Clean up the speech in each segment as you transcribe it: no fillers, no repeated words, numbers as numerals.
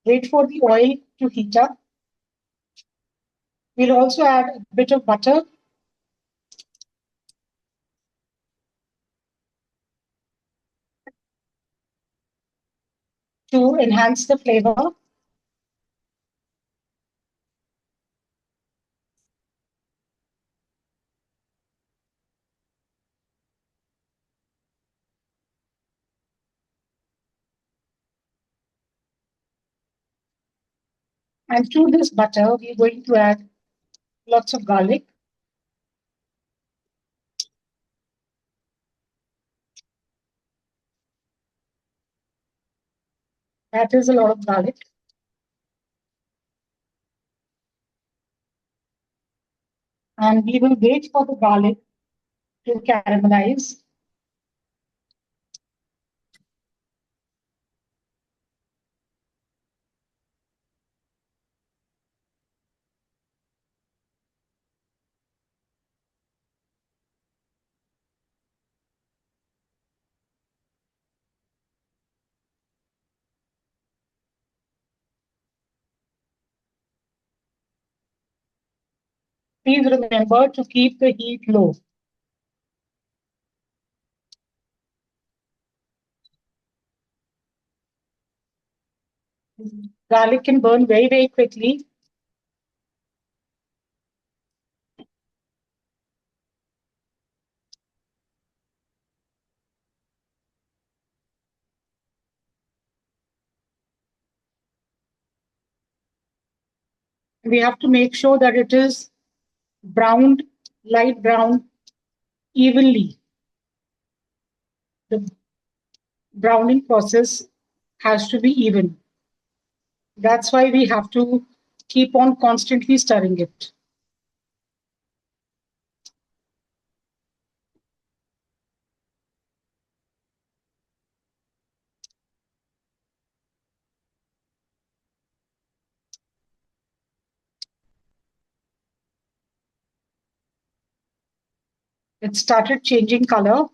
Wait for the oil to heat up. We'll also add a bit of butter to enhance the flavor. And to this butter, we're going to add lots of garlic. That is a lot of garlic. And we will wait for the garlic to caramelize. Please remember to keep the heat low. Garlic can burn very, very quickly. We have to make sure that it is browned, light brown, evenly. The browning process has to be even. That's why we have to keep on constantly stirring it. It started changing color.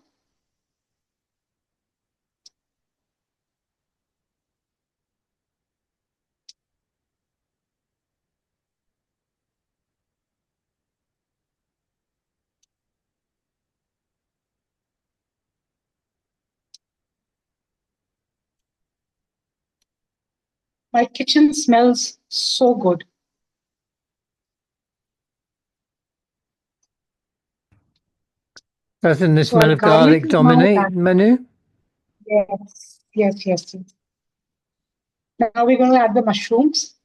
My kitchen smells so good. Doesn't the So smell our of garlic garlic is now dominate added. the menu? Yes, yes, yes, yes. Now we're going to add the mushrooms.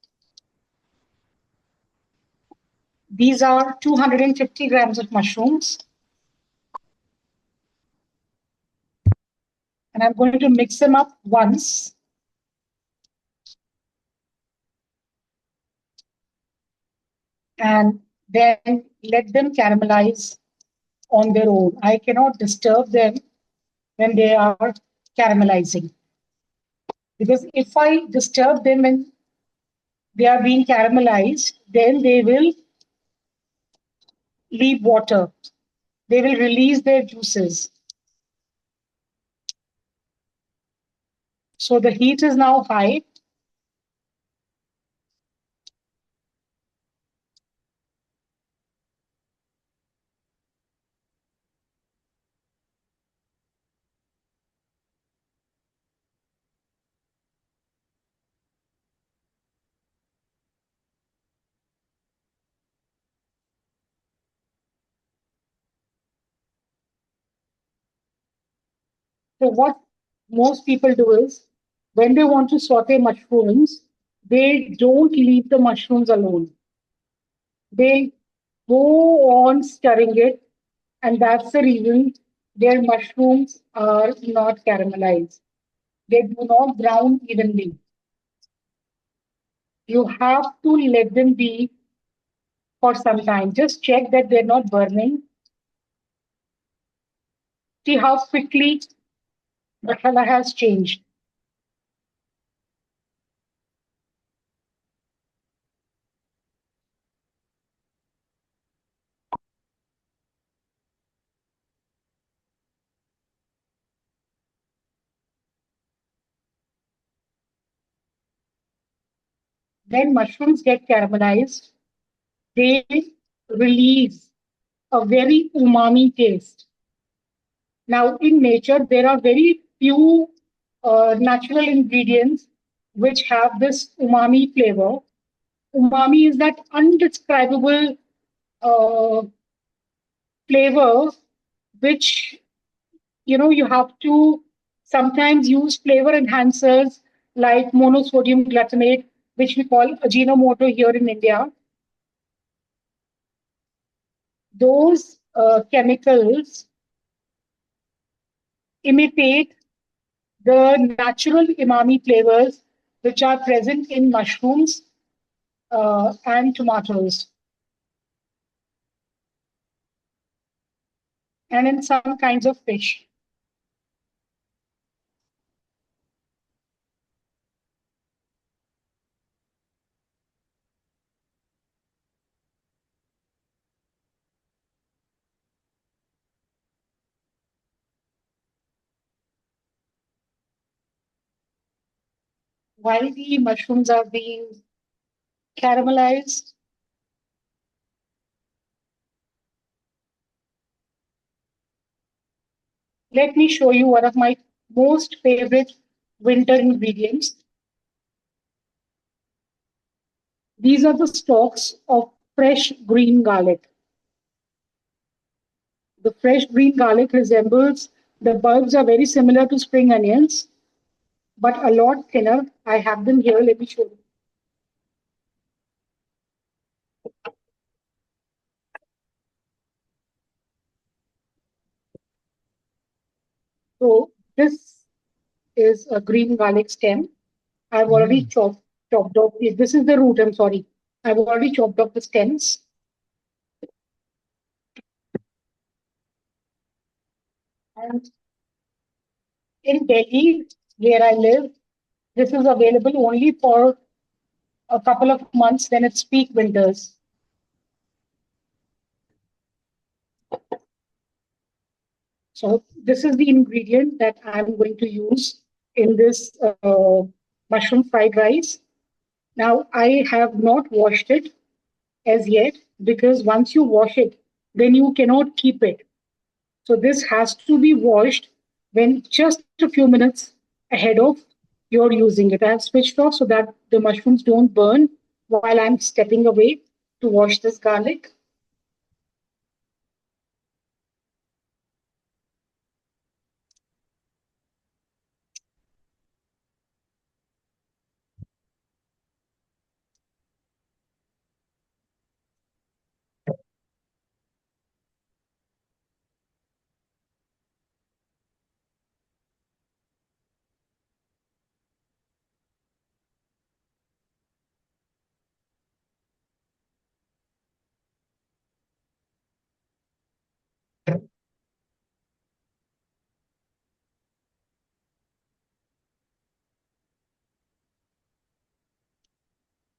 These are 250 grams of mushrooms. And I'm going to mix them up once. And then let them caramelize on their own. I cannot disturb them when they are caramelizing. Because if I disturb them when they are being caramelized, then they will leave water. They will release their juices. So the heat is now high. So what most people do is when they want to saute mushrooms, they don't leave the mushrooms alone. They go on stirring it, and that's the reason their mushrooms are not caramelized. They do not brown evenly. You have to let them be for some time. Just check that they're not burning. See how quickly the color has changed. When mushrooms get caramelized, they release a very umami taste. Now, in nature, there are very few natural ingredients which have this umami flavor. Umami is that undescribable uh, flavor which you have to sometimes use flavor enhancers like monosodium glutamate, which we call Ajinomoto here in India. Those chemicals imitate the natural umami flavors which are present in mushrooms and tomatoes and in some kinds of fish. While the mushrooms are being caramelized, let me show you one of my most favorite winter ingredients. These are the stalks of fresh green garlic. The fresh green garlic resembles, the bulbs are very similar to spring onions, but a lot thinner. I have them here. Let me show you. So this is a green garlic stem. I've already chopped off. This is the root. I'm sorry. I've already chopped off the stems. And in Delhi, where I live, this is available only for a couple of months. Then it's peak winters. So this is the ingredient that I'm going to use in this mushroom fried rice. Now I have not washed it as yet because once you wash it, then you cannot keep it. So this has to be washed when just a few minutes ahead of you're using it. I have switched off so that the mushrooms don't burn while I'm stepping away to wash this garlic.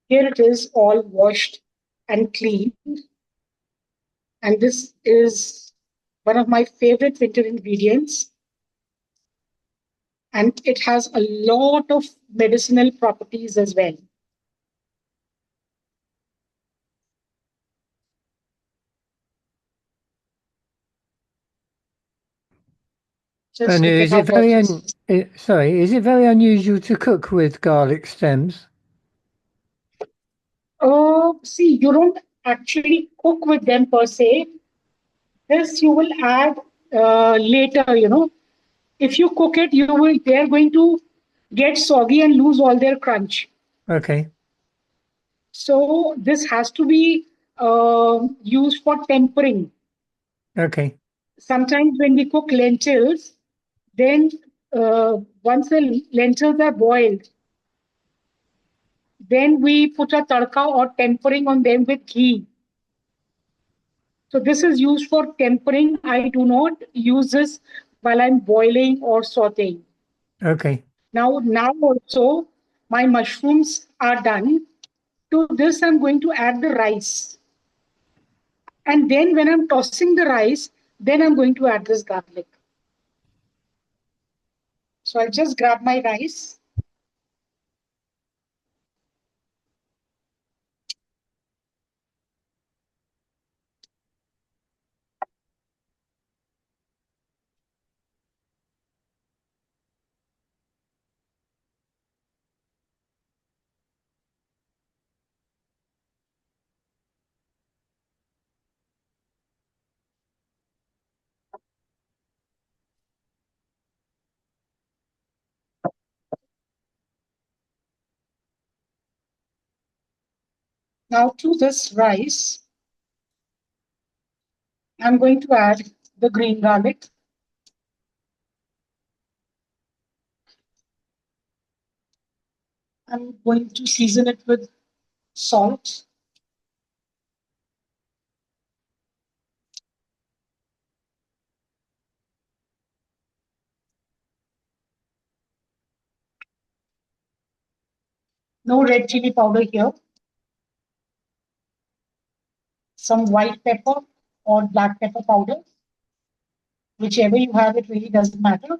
Here it is all washed and clean. And this is one of my favorite winter ingredients. And it has a lot of medicinal properties as well. Just And look at is how it gorgeous. sorry, is it very unusual to cook with garlic stems? See, you don't actually cook with them per se. This you will add later. If you cook it, they're going to get soggy and lose all their crunch. Okay, So this has to be used for tempering. okay, Sometimes when we cook lentils, then once the lentils are boiled, then we put a tadka or tempering on them with ghee. So this is used for tempering. I do not use this while I'm boiling or sauteing. okay. Now also my mushrooms are done. To this, I'm going to add the rice. And then when I'm tossing the rice, then I'm going to add this garlic. So I'll just grab my rice. Now to this rice, I'm going to add the green garlic. I'm going to season it with salt. No red chili powder here. Some white pepper or black pepper powder. Whichever you have, it really doesn't matter.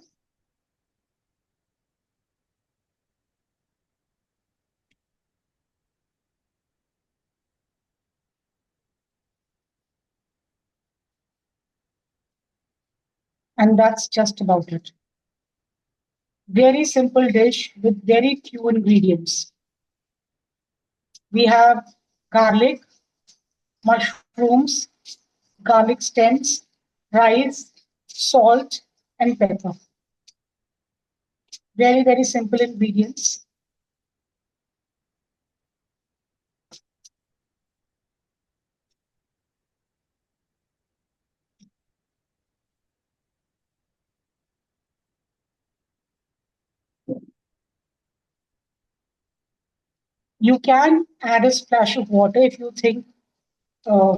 And that's just about it. Very simple dish with very few ingredients. We have garlic, mushrooms, garlic stems, rice, salt, and pepper. Very, very simple ingredients. You can add a splash of water if you think uh,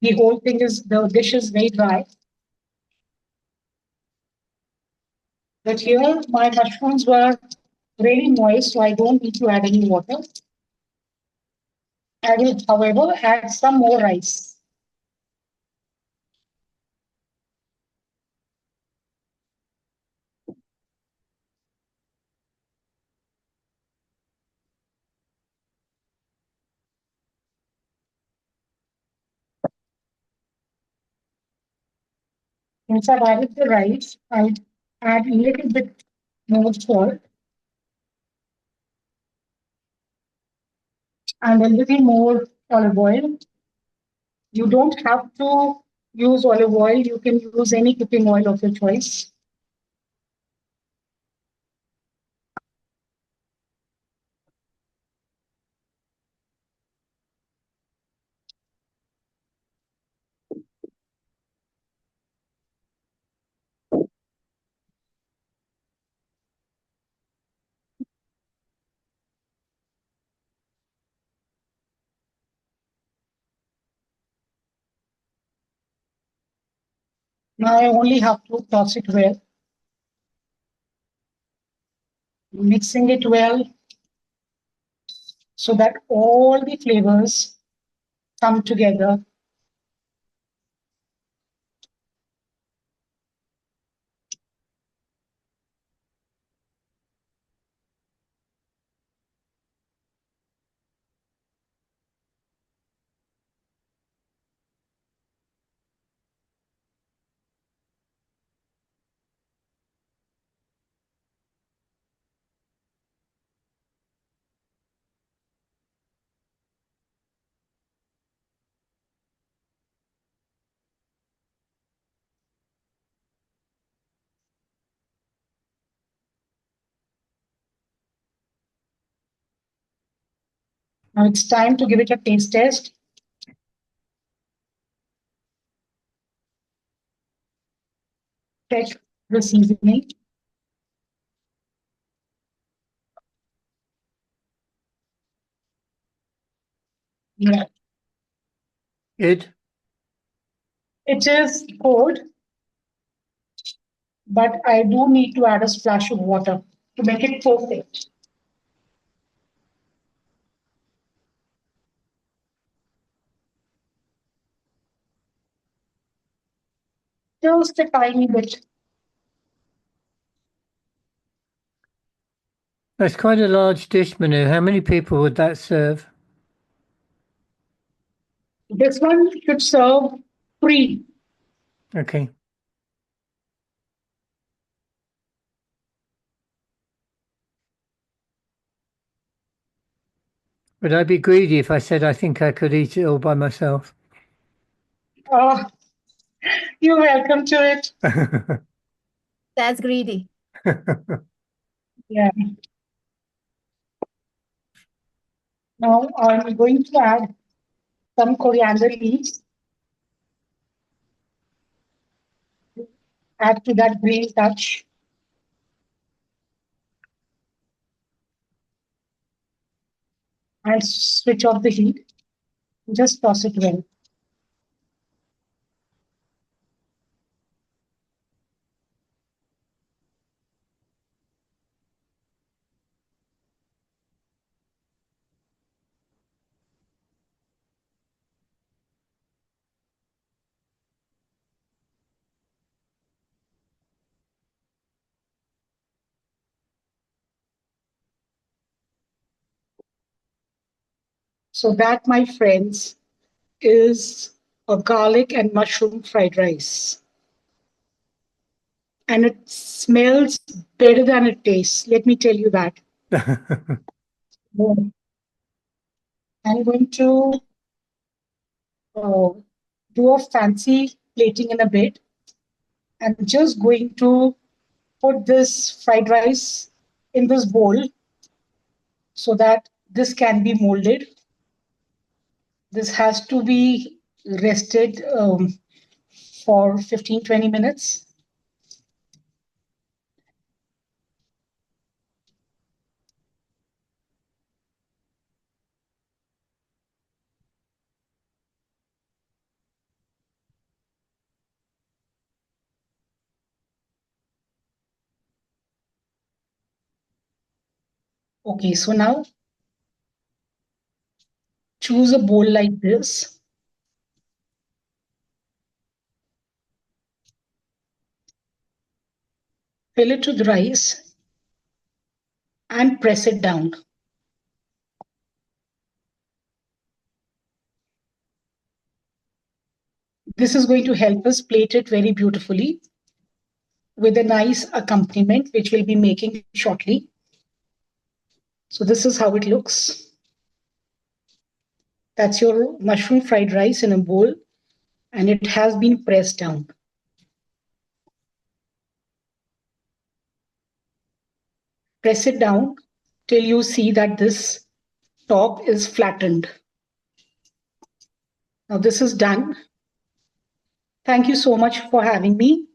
the whole thing is, the dish is very dry. But here my mushrooms were really moist, so I don't need to add any water. I will, however, add some more rice. Once I've added the rice, I'll add a little bit more salt and a little more olive oil. You don't have to use olive oil. You can use any cooking oil of your choice. Now I only have to toss it well, mixing it well so that all the flavors come together. Now it's time to give it a taste test. Check the seasoning. Yeah, Good. it is cold, but I do need to add a splash of water to make it perfect. Just a tiny bit. That's quite a large dish, Manu. How many people would that serve? This one should serve three. Okay. Would I be greedy if I said I think I could eat it all by myself? Oh, you're welcome to it. That's greedy. Yeah. Now I'm going to add some coriander leaves, add to that green touch. And switch off the heat. Just toss it well. So that, my friends, is a garlic and mushroom fried rice. And it smells better than it tastes. Let me tell you that. I'm going to uh, do a fancy plating in a bit. I'm just going to put this fried rice in this bowl so that this can be molded. This has to be rested for 15-20 minutes. Okay, so now choose a bowl like this. Fill it with rice and press it down. This is going to help us plate it very beautifully with a nice accompaniment, which we'll be making shortly. So this is how it looks. That's your mushroom fried rice in a bowl, and it has been pressed down. Press it down till you see that this top is flattened. Now this is done. Thank you so much for having me.